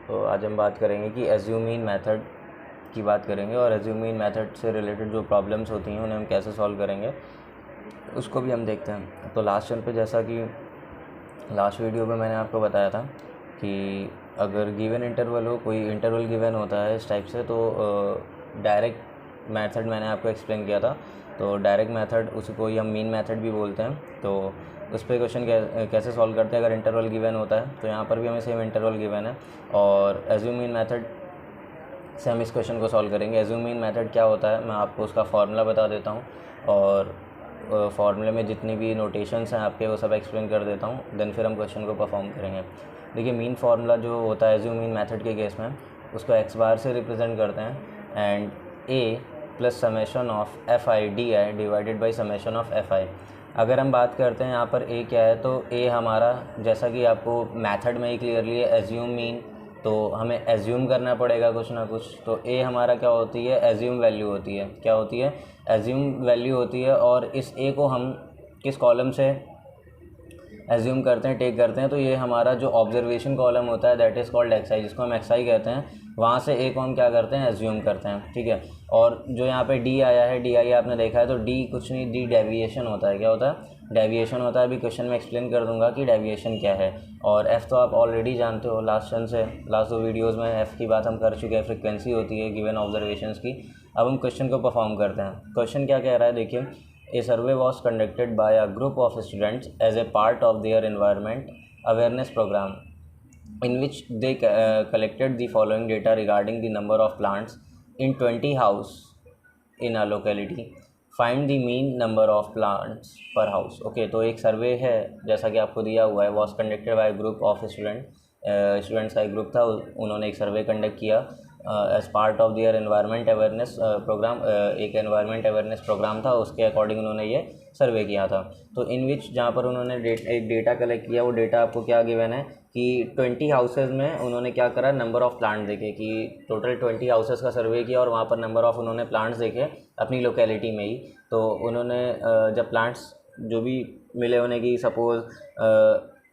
तो आज हम बात करेंगे कि एज्यूमिंग मेथड की बात करेंगे और एज्यूमिंग मेथड से रिलेटेड जो प्रॉब्लम्स होती हैं उन्हें हम कैसे सॉल्व करेंगे उसको भी हम देखते हैं। तो लास्ट टाइम पे जैसा कि लास्ट वीडियो में मैंने आपको बताया था कि अगर गिवन इंटरवल हो, कोई इंटरवल गिवन होता है इस टाइप से, तो डायरेक्ट मेथड मैंने आपको एक्सप्लेन किया था। तो डायरेक्ट मेथड उसी को ही हम मीन मेथड भी बोलते हैं। तो उस पर क्वेश्चन कैसे सॉल्व करते हैं अगर इंटरवल गिवन होता है। तो यहाँ पर भी हमें सेम इंटरवल गिवन है और एज्यूम मीन मेथड से हम इस क्वेश्चन को सॉल्व करेंगे। एज्यूम मीन मेथड क्या होता है मैं आपको उसका फार्मूला बता देता हूँ और फार्मूले में जितनी भी नोटेशंस हैं आपके वो सब एक्सप्लेन कर देता हूँ, देन फिर हम क्वेश्चन को परफॉर्म करेंगे। देखिए, मीन फार्मूला जो होता है एज्यूम मीन मेथड के केस में उसको एक्स बार से रिप्रेजेंट करते हैं and A plus summation of F I D I divided by summation of F I. अगर हम बात करते हैं यहाँ पर ए क्या है, तो ए हमारा, जैसा कि आपको मेथड में ही क्लियरली है एज्यूम मीन, तो हमें एज्यूम करना पड़ेगा कुछ ना कुछ। तो ए हमारा क्या होती है, एज्यूम वैल्यू होती है। क्या होती है, एज्यूम वैल्यू होती है। और इस ए को हम किस कॉलम से एज्यूम करते हैं, टेक करते हैं, तो ये हमारा जो ऑब्जर्वेशन कॉलम होता है दैट इज़ कॉल्ड एक्स आई, जिसको हम एक्स आई कहते हैं। वहाँ से ए को हम क्या करते हैं, एज्यूम करते हैं, ठीक है। और जो यहाँ पे डी आया है, डी आई आपने देखा है, तो डी कुछ नहीं, डी डेविएशन होता है। क्या होता है, डेविएशन होता है। अभी क्वेश्चन में एक्सप्लेन कर दूंगा कि डेविएशन क्या है। और एफ़ तो आप ऑलरेडी जानते हो, लास्ट दो वीडियोज़ में एफ़ की बात हम कर चुके हैं, फ्रिक्वेंसी होती है गिवन ऑब्जर्वेशंस की। अब हम क्वेश्चन को परफॉर्म करते हैं। क्वेश्चन क्या कह रहा है, देखिए, A survey was conducted by a group of students as a part of their environment awareness program, in which they collected the following data regarding the number of plants in 20 houses in a locality. Find the mean number of plants per house. Okay, तो एक सर्वे है जैसा कि आपको दिया हुआ है, was conducted by a group of students का एक ग्रुप था, उन्होंने एक सर्वे कंडक्ट किया as part of their environment awareness program. एक एनवायरनमेंट अवेयरनेस प्रोग्राम था, उसके अकॉर्डिंग उन्होंने ये सर्वे किया था। तो इन विच, जहाँ पर उन्होंने एक डेटा कलेक्ट किया, वो डेटा आपको क्या गिवन है कि 20 हाउसेज़ में उन्होंने क्या करा, नंबर ऑफ़ प्लांट देखे, कि टोटल 20 हाउसेज़ का सर्वे किया और वहाँ पर नंबर ऑफ़ उन्होंने प्लांट्स देखे अपनी लोकेलिटी में ही। तो उन्होंने जब प्लांट्स जो भी मिले उन्हें, कि सपोज़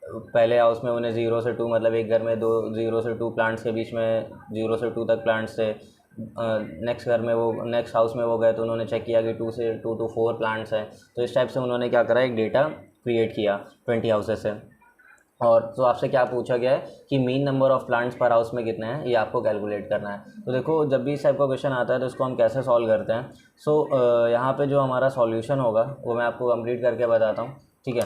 पहले हाउस में उन्हें 0 से 2, मतलब एक घर में 0 से 2 प्लांट्स के बीच में 0 से 2 तक प्लांट्स थे। नेक्स्ट घर में वो, नेक्स्ट हाउस में वो गए तो उन्होंने चेक किया कि 2 से 2 to 4 प्लांट्स हैं। तो इस टाइप से उन्होंने क्या करा, एक डेटा क्रिएट किया 20 हाउसेज से। और तो आपसे क्या पूछा गया है कि मीन नंबर ऑफ़ प्लांट्स पर हाउस में कितने हैं, ये आपको कैलकुलेट करना है। तो देखो, जब भी इस टाइप का क्वेश्चन आता है तो इसको हम कैसे सॉल्व करते हैं। यहाँ पे जो हमारा सॉल्यूशन होगा वो मैं आपको कंप्लीट करके बताता हूँ, ठीक है।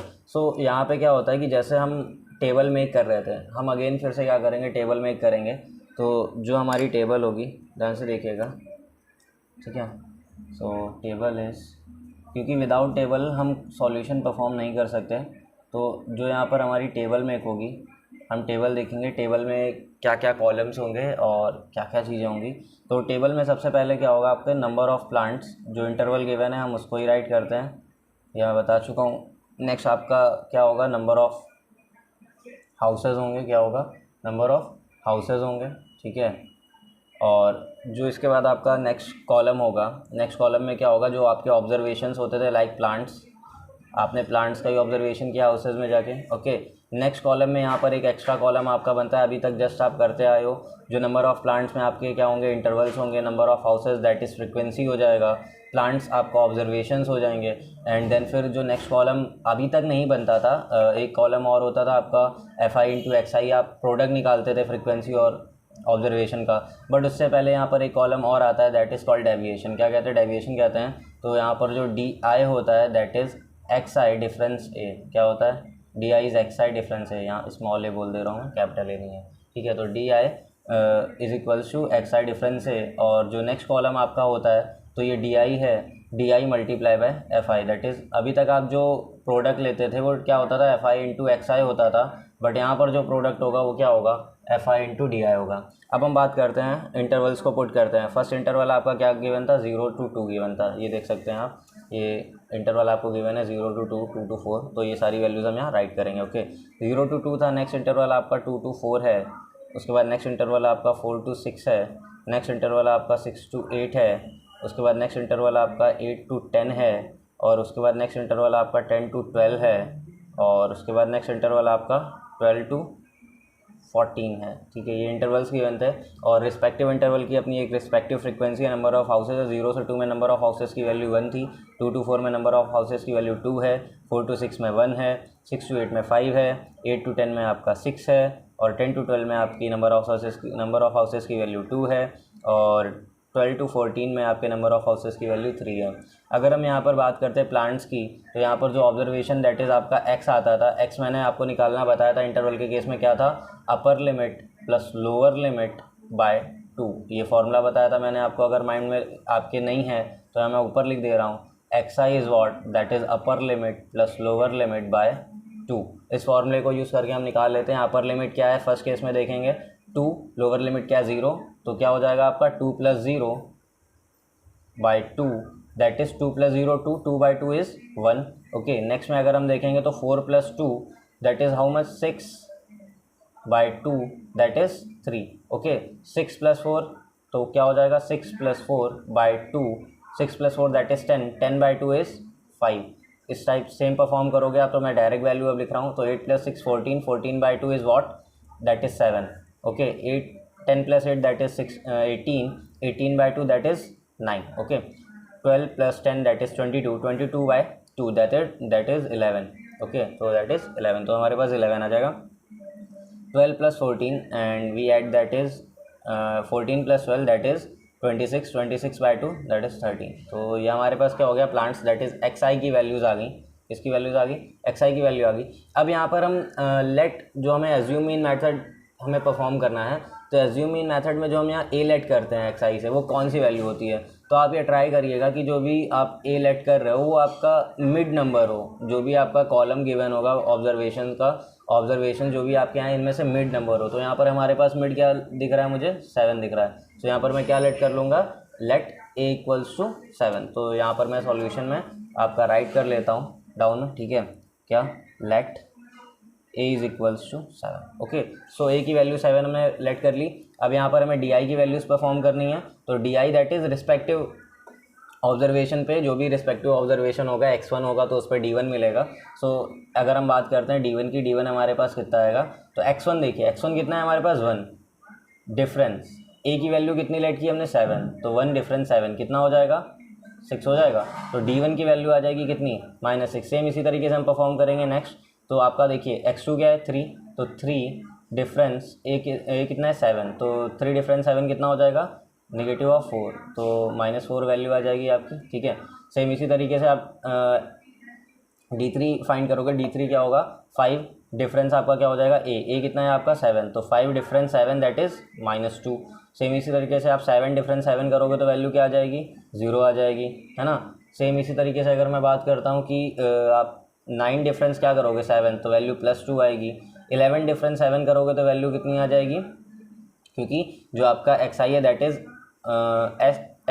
यहाँ पे क्या होता है कि जैसे हम टेबल मेक कर रहे थे, हम अगेन फिर से क्या करेंगे, टेबल मेक करेंगे। तो जो हमारी टेबल होगी, ध्यान से देखिएगा, ठीक है। टेबल इज़, क्योंकि विदाउट टेबल हम सॉल्यूशन परफॉर्म नहीं कर सकते, तो जो यहाँ पर हमारी टेबल मेक होगी, हम टेबल देखेंगे, टेबल में क्या क्या कॉलम्स होंगे और क्या क्या चीज़ें होंगी। तो टेबल में सबसे पहले क्या होगा, आपके नंबर ऑफ़ प्लांट्स, जो इंटरवल गिवन है हम उसको ही राइट करते हैं, यह मैं बता चुका हूँ। नेक्स्ट आपका क्या होगा, नंबर ऑफ़ हाउसेज़ होंगे, क्या होगा, नंबर ऑफ़ हाउसेज़ होंगे, ठीक है। और जो इसके बाद आपका नेक्स्ट कॉलम होगा, नेक्स्ट कॉलम में क्या होगा, जो आपके ऑब्जर्वेशंस होते थे लाइक प्लांट्स, आपने प्लांट्स का ही ऑब्जर्वेशन किया हाउसेज में जाके, ओके। नेक्स्ट कॉलम में यहाँ पर एक एक्स्ट्रा कॉलम आपका बनता है, अभी तक जस्ट आप करते आए हो, जो नंबर ऑफ़ प्लांट्स में आपके क्या होंगे, इंटरवल्स होंगे, number of houses that is frequency हो जाएगा, प्लांट्स आपका ऑब्जर्वेशंस हो जाएंगे। एंड देन फिर जो नेक्स्ट कॉलम अभी तक नहीं बनता था, एक कॉलम और होता था आपका एफ आई इंटू एक्स आई, आप प्रोडक्ट निकालते थे फ्रिक्वेंसी और ऑब्जर्वेशन का। बट उससे पहले यहाँ पर एक कॉलम और आता है दैट इज़ कॉल्ड डेविएशन। क्या कहते हैं, डेविएशन कहते हैं। तो यहाँ पर जो डी आई होता है that is X I difference A. क्या होता है, D I is X I difference A, यहाँ स्मॉल ए बोल दे रहा हूँ मैं, कैपिटल ए नहीं है, ठीक है। तो D I is equals to X I difference A. और जो नेक्स्ट कॉलम आपका होता है, तो ये डी आई है, D I multiply by F I, that is अभी तक आप जो प्रोडक्ट लेते थे वो क्या होता था, एफ आई इंटू एक्स आई होता था, बट यहाँ पर जो प्रोडक्ट होगा वो क्या होगा, F I into D I होगा। अब हम बात करते हैं, इंटरवल्स को पुट करते हैं। फर्स्ट इंटरवल आपका क्या गिवन था, 0 to 2 गिवन था, ये देख सकते हैं आप, ये इंटरवल आपको गिवन है 0 to 2, 2 to 4, तो ये सारी वैल्यूज़ हम यहाँ राइट करेंगे, ओके। 0 to 2 था, नेक्स्ट इंटरवल आपका 2 to 4 है, उसके बाद नेक्स्ट इंटरवल आपका 4 to 6 है, नेक्स्ट इंटरवल आपका 6 to 8 है, उसके बाद नेक्स्ट इंटरवल आपका 8 to 10 है, और उसके बाद नेक्स्ट इंटरवल आपका 10 to 12 है, और उसके बाद नेक्स्ट इंटरवल आपका 12 to 14 है, ठीक है। ये इंटरवल्स की लेंथ है और रिस्पेक्टिव इंटरवल की अपनी एक रिस्पेक्टिव फ्रीक्वेंसी है। नंबर ऑफ हाउसेज है, 0 से 2 में नंबर ऑफ हाउसेज की वैल्यू 1 थी, 2 to 4 में नंबर ऑफ हाउसेज की वैल्यू 2 है, 4 to 6 में 1 है, 6 to 8 में 5 है, 8 to 10 में आपका 6 है और 10 to 12 में आपकी नंबर ऑफ हाउसेज की वैल्यू 2 है और 12 to 14 में आपके नंबर ऑफ हाउसेज की वैल्यू 3 है। अगर हम यहाँ पर बात करते हैं प्लांट्स की, तो यहाँ पर जो ऑब्जर्वेशन दैट इज़ आपका x आता था, x मैंने आपको निकालना बताया था इंटरवल के केस में क्या था, upper limit plus lower limit by 2। ये फॉर्मूला बताया था मैंने आपको, अगर माइंड में आपके नहीं है तो मैं ऊपर लिख दे रहा हूँ, xi is what, that is upper limit plus lower limit by 2। इस फॉर्मूले को यूज़ करके हम निकाल लेते हैं। अपर लिमिट क्या है फर्स्ट केस में देखेंगे 2, लोअर लिमिट क्या है 0, तो क्या हो जाएगा आपका 2 + 0 by 2, that is 2 + 0 2, 2 by 2 is 1। Okay, next में अगर हम देखेंगे तो 4 + 2 that is how much, 6 by 2 that is 3। Okay, 6 + 4 तो क्या हो जाएगा 6 + 4 by 2, 6 + 4 that is 10, 10 by 2 is 5। इस टाइप सेम परफॉर्म करोगे आप, तो मैं डायरेक्ट वैल्यू अब लिख रहा हूँ, तो 8 + 6 14, 14 by 2 is what, that is 7। Okay, 10 + 8 that is 18, 18 by 2 that is 9। Okay, 12 + 10 that is 22, 22 by 2 that is 11। Okay, तो दैट इज़ 11, तो हमारे पास 11 आ जाएगा। 12 + 14 and we add that is 14 + 12 that is 26, 26 by 2 that is 13। तो ये हमारे पास क्या हो गया, प्लांट्स दैट इज़ xi की वैल्यूज़ आ गई, इसकी वैल्यूज़ आ गई, xi की वैल्यू आ गई। अब यहाँ पर हम लेट जो हमें एज्यूम मीन मेथड हमें परफॉर्म करना है, तो एज्यूम मीन मेथड में जो हम यहाँ ए लेट करते हैं xi से, वो कौन सी वैल्यू होती है, तो आप ये ट्राई करिएगा कि जो भी आप ए लेट कर रहे हो वो आपका मिड नंबर हो, जो भी आपका कॉलम गिवन होगा ऑब्जर्वेशन का, ऑब्जर्वेशन जो भी आपके यहाँ इनमें से मिड नंबर हो। तो यहाँ पर हमारे पास मिड क्या दिख रहा है, मुझे 7 दिख रहा है, तो यहाँ पर मैं क्या लेट कर लूँगा, लेट ए = 7। तो यहाँ पर मैं सॉल्यूशन में आपका राइट कर लेता हूँ डाउन में, ठीक है, क्या, लेट ए = 7। ओके, सो ए की वैल्यू 7 हमने लेट कर ली। अब यहाँ पर हमें डी आई की वैल्यूज़ परफॉर्म करनी है, तो D I that is respective observation पे जो भी रिस्पेक्टिव ऑब्जर्वेशन होगा, x1 होगा तो उस पर d1 मिलेगा। सो अगर हम बात करते हैं d1 की, d1 हमारे पास कितना आएगा, तो x1 देखिए, x1 कितना है हमारे पास 1, डिफरेंस a की वैल्यू कितनी लेट की हमने 7, तो 1 डिफरेंस 7 कितना हो जाएगा, 6 हो जाएगा। तो d1 की वैल्यू आ जाएगी कितनी, -6। सेम इसी तरीके से हम परफॉर्म करेंगे नेक्स्ट। तो आपका देखिए x2 क्या है 3, तो 3 डिफरेंस a कितना है 7, तो 3 डिफरेंस 7 कितना हो जाएगा, -4, तो -4 वैल्यू आ जाएगी आपकी, ठीक है। सेम इसी तरीके से आप d3 फाइंड करोगे, d3 क्या होगा 5, डिफरेंस आपका क्या हो जाएगा a कितना है आपका 7, तो 5 डिफरेंस 7 दैट इज़ -2। सेम इसी तरीके से आप 7 डिफरेंस 7 करोगे तो वैल्यू क्या आ जाएगी, 0 आ जाएगी, है ना। सेम इसी तरीके से अगर मैं बात करता हूँ कि आप 9 डिफरेंस क्या करोगे 7, तो वैल्यू +2 आएगी। 11 डिफरेंस 7 करोगे तो वैल्यू कितनी आ जाएगी, क्योंकि जो आपका xi है दैट इज़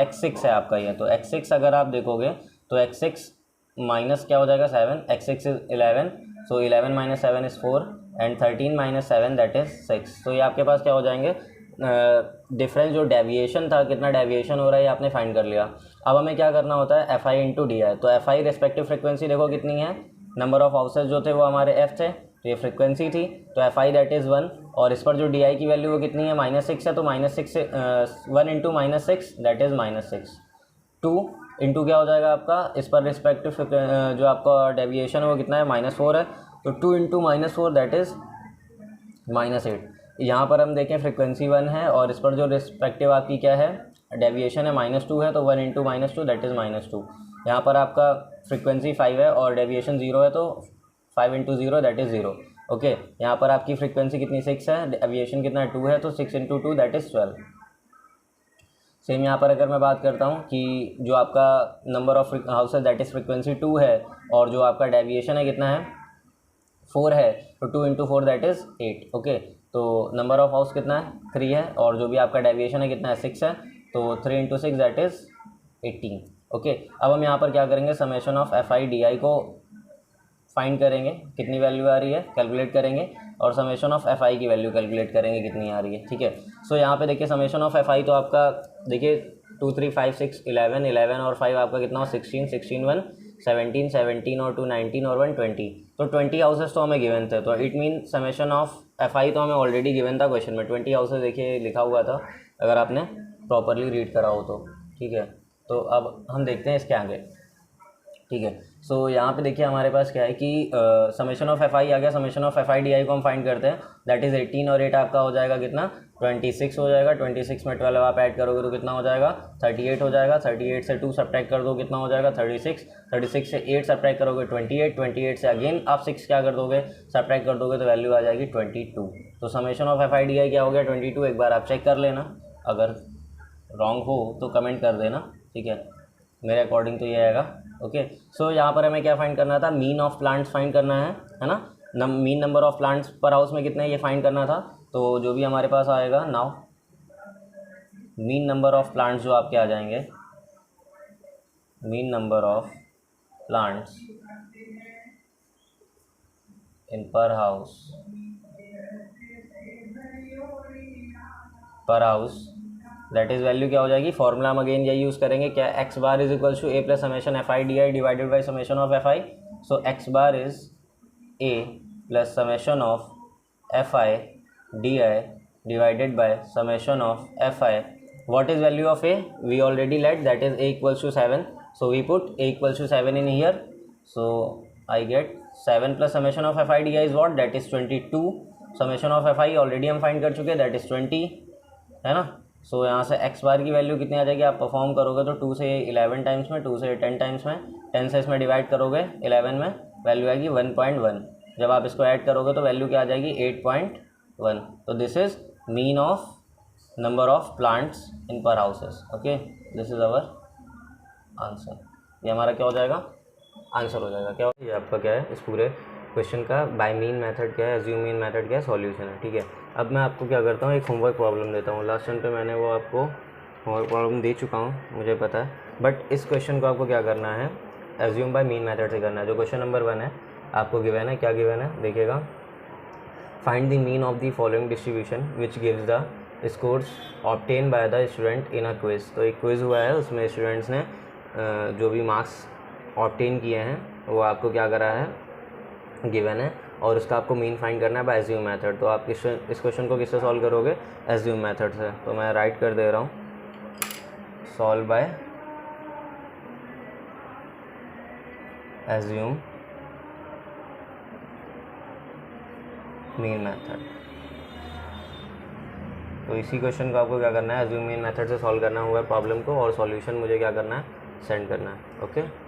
x6 है आपका ये, तो x6 अगर आप देखोगे तो x6 माइनस क्या हो जाएगा 7, x6 is 11, so 11 - 7 is 4 and 13 - 7 that is 6। तो ये आपके पास क्या हो जाएंगे, डिफरेंस जो डेविएशन था, कितना डेविएशन हो रहा है ये आपने फाइंड कर लिया। अब हमें क्या करना होता है, fi × di। तो fi रेस्पेक्टिव फ्रिक्वेंसी देखो कितनी है, नंबर ऑफ हाउसेज जो थे वो हमारे f थे, तो ये फ्रिक्वेंसी थी, तो fi दैट इज़ 1, और इस पर जो di की वैल्यू वो कितनी है -6 है, तो -6 से 1 × -6 दैट इज़ -6, 2 इंटू क्या हो जाएगा आपका, इस पर रिस्पेक्टिव जो आपका डेविएशन है वो कितना है -4 है, तो 2 × -4 दैट इज़ -8। यहाँ पर हम देखें फ्रिक्वेंसी 1 है और इस पर जो रिस्पेक्टिव आपकी क्या है डेविएशन है -2 है, तो 1 × -2 दैट इज़ -2। यहाँ पर आपका फ्रिक्वेंसी 5 है और डेविएशन 0 है, तो 5 × 0 दैट इज़ 0। ओके, यहाँ पर आपकी फ्रिक्वेंसी कितनी 6 है, डेविएशन कितना है 2 है, तो 6 × 2 दैट इज़ 12। सेम यहाँ पर अगर मैं बात करता हूँ कि जो आपका number of houses that is frequency 2 है और जो आपका डेविएशन है कितना है 4 है, तो 2 × 4 दैट इज़ 8। ओके, तो नंबर ऑफ हाउस कितना है 3 है और जो भी आपका डेविएशन है कितना है 6 है, तो 3 × 6 दैट इज़ 18। ओके, अब हम यहाँ पर क्या करेंगे, समेशन ऑफ fi di को फाइंड करेंगे, कितनी वैल्यू आ रही है कैलकुलेट करेंगे, और समेशन ऑफ fi की वैल्यू कैलकुलेट करेंगे कितनी आ रही है, ठीक है। सो यहाँ पे देखिए समेशन ऑफ fi तो आपका देखिए 2 3 5 6 11 11 और 5 आपका कितना हो 16 16 1 17, 17 और 2 19 और 1 20। तो 20 हाउसेस तो हमें गिवन थे, तो it mean summation of FI तो हमें ऑलरेडी गिवन था क्वेश्चन में। 20 हाउसेस देखिए लिखा हुआ था, अगर आपने प्रॉपरली रीड करा हो तो। ठीक है, तो अब हम देखते हैं इसके आगे। ठीक है, सो यहाँ पे देखिए हमारे पास क्या है कि समेशन ऑफ FI आ गया। समेशन ऑफ FI DI को हम फाइंड करते हैं, दैट इज़ 18 और 8 आपका हो जाएगा कितना, 26 हो जाएगा। 26 में 12 आप ऐड करोगे तो कितना हो जाएगा, 38 हो जाएगा। 38 से 2 सब्ट्रैक्ट कर दो, कितना हो जाएगा 36। 36 से 8 सब्ट्रैक्ट करोगे 28। 28 से अगेन आप 6 क्या कर दोगे, सब्ट्रैक्ट कर दोगे तो वैल्यू आ जाएगी 22। तो समेशन ऑफ FI DI क्या हो गया 22। एक बार आप चेक कर लेना, अगर रॉन्ग हो तो कमेंट कर देना। ठीक है, मेरे अकॉर्डिंग तो ये आएगा। ओके, सो यहाँ पर हमें क्या फाइंड करना था, मीन ऑफ प्लांट्स फाइंड करना है ना। मीन नंबर ऑफ प्लांट्स पर हाउस में कितने ये फाइंड करना था। तो जो भी हमारे पास आएगा now, mean number of plants जो आपके आ जाएंगे, mean number of plants in पर हाउस, दैट इज़ वैल्यू क्या हो जाएगी। फॉर्मूला हम अगेन यही यूज़ करेंगे, क्या, X bar is equals to A plus summation FI DI divided by summation of FI। So X bar is A plus summation of FI DI divided by summation of FI। what is value of A, we already let, that is A equals to 7, so we put A equals to 7 in here, so I get 7 plus summation of FI DI is what, that is 22। summation of FI already हम find कर चुके हैं, that is 20 है ना। सो यहाँ से x बार की value कितनी आ जाएगी, आप परफॉर्म करोगे तो 2 से 11 टाइम्स में, 2 से 10 टाइम्स में, 10 से इसमें डिवाइड करोगे 11 में, वैल्यू आएगी 1.1। जब आप इसको ऐड करोगे तो वैल्यू क्या आ जाएगी 8.1। तो this is mean of number of plants in per houses. Okay, this is our answer. ये हमारा क्या हो जाएगा, आंसर हो जाएगा। क्या ये आपका क्या है इस पूरे क्वेश्चन का बाय मीन मेथड क्या है, एज्यूम मीन मेथड क्या है, सॉल्यूशन है। ठीक है, अब मैं आपको क्या करता हूँ, एक होमवर्क प्रॉब्लम देता हूँ। लास्ट टाइम पे मैंने वो आपको होमवर्क प्रॉब्लम दे चुका हूँ, मुझे पता है, बट इस क्वेश्चन को आपको क्या करना है, एज्यूम बाय मीन मेथड से करना है। जो क्वेश्चन नंबर 1 है आपको गिवन है, क्या गिवन है देखिएगा, find the mean of the following distribution which gives the scores obtain by the student in a quiz. तो एक क्विज़ हुआ है, उसमें स्टूडेंट्स ने जो भी मार्क्स ऑब्टेन किए हैं वो आपको क्या करा है, गिवन है, और उसका आपको मीन फाइंड करना है बाय एज्यूम मेथड। तो आप इस क्वेश्चन को किससे सॉल्व करोगे, एज्यूम मेथड से। तो मैं राइट कर दे रहा हूँ, solve by assume mean method. तो इसी क्वेश्चन को आपको क्या करना है, एज्यूम मीन मेथड से सॉल्व करना होगा प्रॉब्लम को, और सॉल्यूशन मुझे क्या करना है, सेंड करना है। ओके।